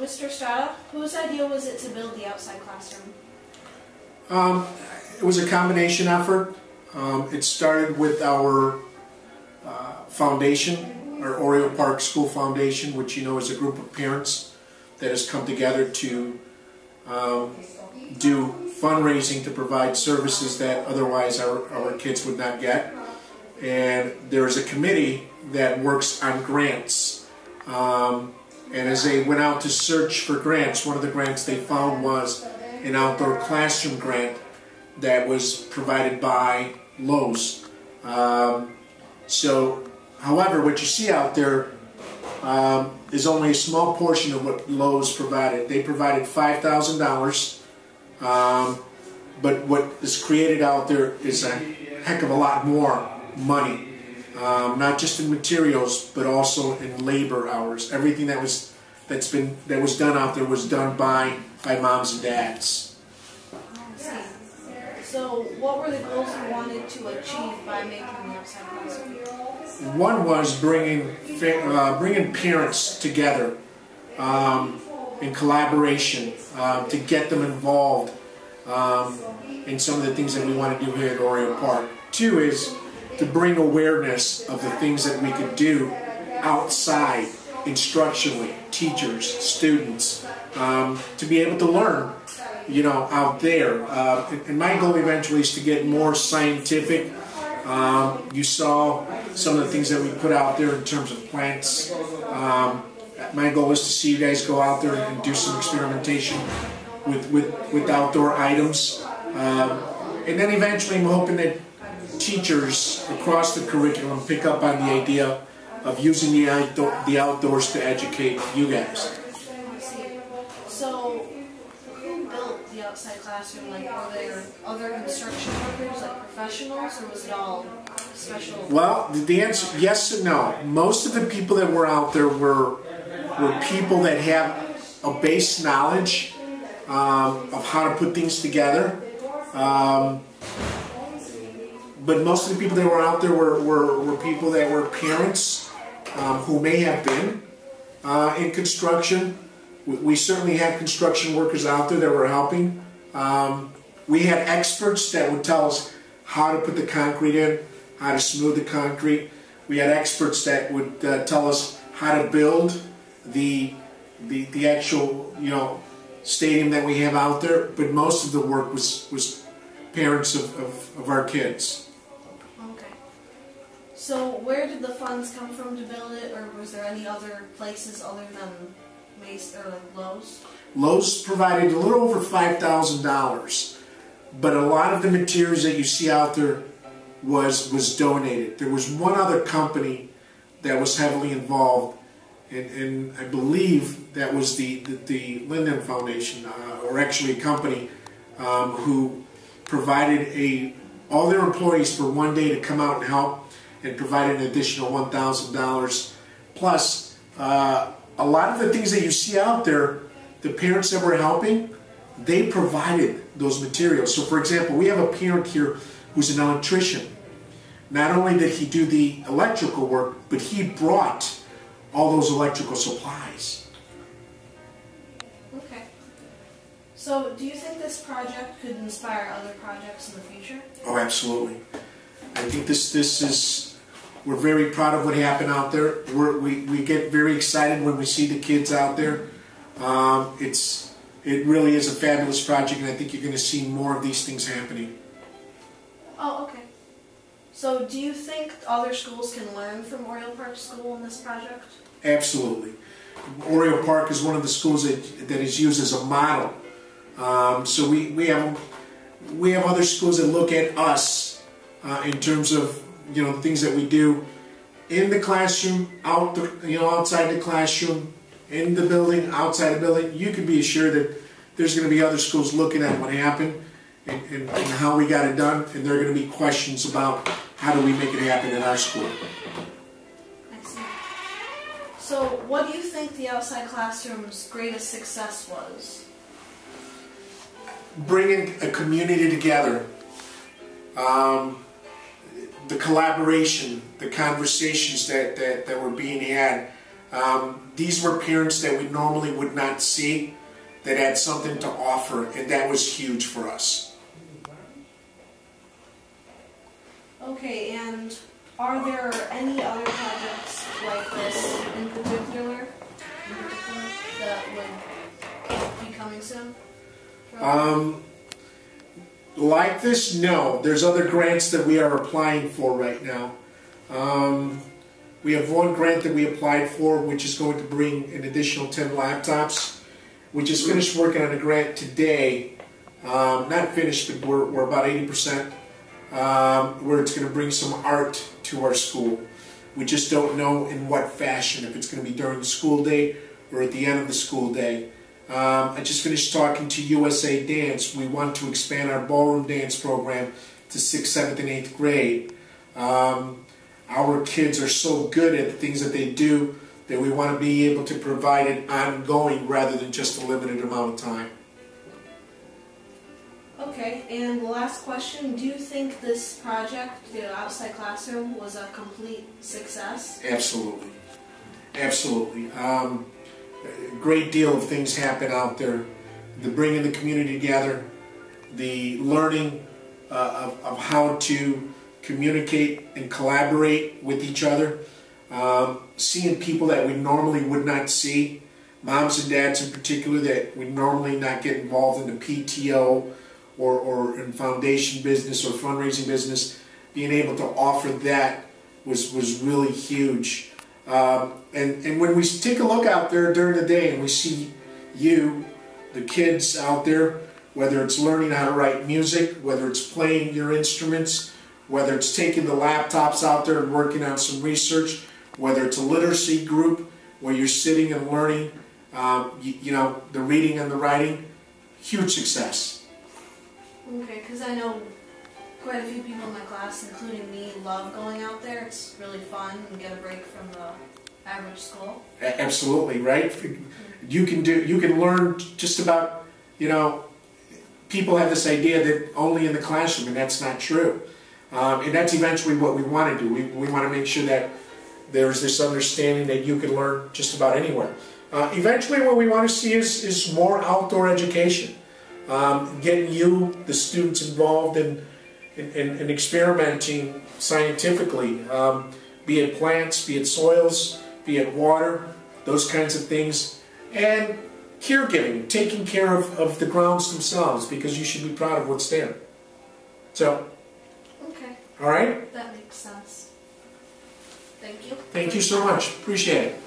Mr. Estrada, whose idea was it to build the outside classroom? It was a combination effort. It started with our foundation, our Oriole Park School Foundation, which you know is a group of parents that has come together to do fundraising to provide services that otherwise our kids would not get. And there is a committee that works on grants. And as they went out to search for grants, one of the grants they found was an outdoor classroom grant that was provided by Lowe's. However, what you see out there is only a small portion of what Lowe's provided. They provided $5,000, but what is created out there is a heck of a lot more money. Not just in materials, but also in labor hours. Everything that was done out there was done by moms and dads. So, what were the goals you wanted to achieve by making the outside classroom? One was bringing parents together in collaboration to get them involved in some of the things that we want to do here at Oriole Park. Two is to bring awareness of the things that we could do outside, instructionally, teachers, students, to be able to learn, you know, out there. And my goal eventually is to get more scientific. You saw some of the things that we put out there in terms of plants. My goal is to see you guys go out there and do some experimentation with outdoor items. And then eventually I'm hoping that teachers across the curriculum pick up on the idea of using the outdoors to educate you guys. So, who built the outside classroom? Like, were there other construction workers, like professionals, or was it all special? Well, the answer, yes and no. Most of the people that were out there were people that have a base knowledge of how to put things together. But most of the people that were out there were people that were parents who may have been in construction. We certainly had construction workers out there that were helping. We had experts that would tell us how to put the concrete in, how to smooth the concrete. We had experts that would tell us how to build the actual, you know, stadium that we have out there. But most of the work was parents of our kids. So where did the funds come from to build it, or was there any other places other than Mace or like Lowe's? Lowe's provided a little over $5,000, but a lot of the materials that you see out there was donated. There was one other company that was heavily involved, and I believe that was the Linden Foundation, or actually a company who provided all their employees for one day to come out and help, and provided an additional $1,000. Plus, a lot of the things that you see out there, the parents that were helping, they provided those materials. So for example, we have a parent here who's an electrician. Not only did he do the electrical work, but he brought all those electrical supplies. Okay. So do you think this project could inspire other projects in the future? Oh, absolutely. I think this is, we're very proud of what happened out there. We get very excited when we see the kids out there. It really is a fabulous project, and I think you're going to see more of these things happening. Oh, okay. So do you think other schools can learn from Oriole Park School in this project? Absolutely. Oriole Park is one of the schools that is used as a model. So we have other schools that look at us in terms of, you know, the things that we do in the classroom, outside the classroom, in the building, outside the building. You can be assured that there's going to be other schools looking at what happened and how we got it done, and there are going to be questions about how do we make it happen in our school. I see. So what do you think the outside classroom's greatest success was? Bringing a community together. The collaboration, the conversations that were being had These were parents that we normally would not see that had something to offer, and that was huge for us. Okay, and are there any other projects like this in particular that would be coming soon? Like this, no. There's other grants that we are applying for right now. We have one grant that we applied for, which is going to bring an additional 10 laptops. We just finished working on a grant today. Not finished, but we're about 80%. Where it's going to bring some art to our school. We just don't know in what fashion, if it's going to be during the school day or at the end of the school day. I just finished talking to USA Dance. We want to expand our ballroom dance program to 6th, 7th, and 8th grade. Our kids are so good at the things that they do that we want to be able to provide it ongoing rather than just a limited amount of time. Okay, and the last question, do you think this project, the outside classroom, was a complete success? Absolutely. Absolutely. A great deal of things happen out there. The bringing the community together, the learning of how to communicate and collaborate with each other, seeing people that we normally would not see, moms and dads in particular that we normally not get involved in the PTO or in foundation business or fundraising business, being able to offer that was really huge. And when we take a look out there during the day and we see you, the kids out there, whether it's learning how to write music, whether it's playing your instruments, whether it's taking the laptops out there and working on some research, whether it's a literacy group where you're sitting and learning, you know, the reading and the writing, huge success. Okay, because I know quite a few people in my class, including me, love going out there. It's really fun and get a break from the average school. Absolutely, right? You can learn just about, you know, people have this idea that only in the classroom, and that's not true. And that's eventually what we want to do. We want to make sure that there's this understanding that you can learn just about anywhere. Eventually what we want to see is more outdoor education. Getting you, the students, involved in experimenting scientifically, be it plants, be it soils, be it water, those kinds of things, and caregiving, taking care of the grounds themselves, because you should be proud of what's there. So, okay. All right? That makes sense. Thank you. Thank you so much. Appreciate it.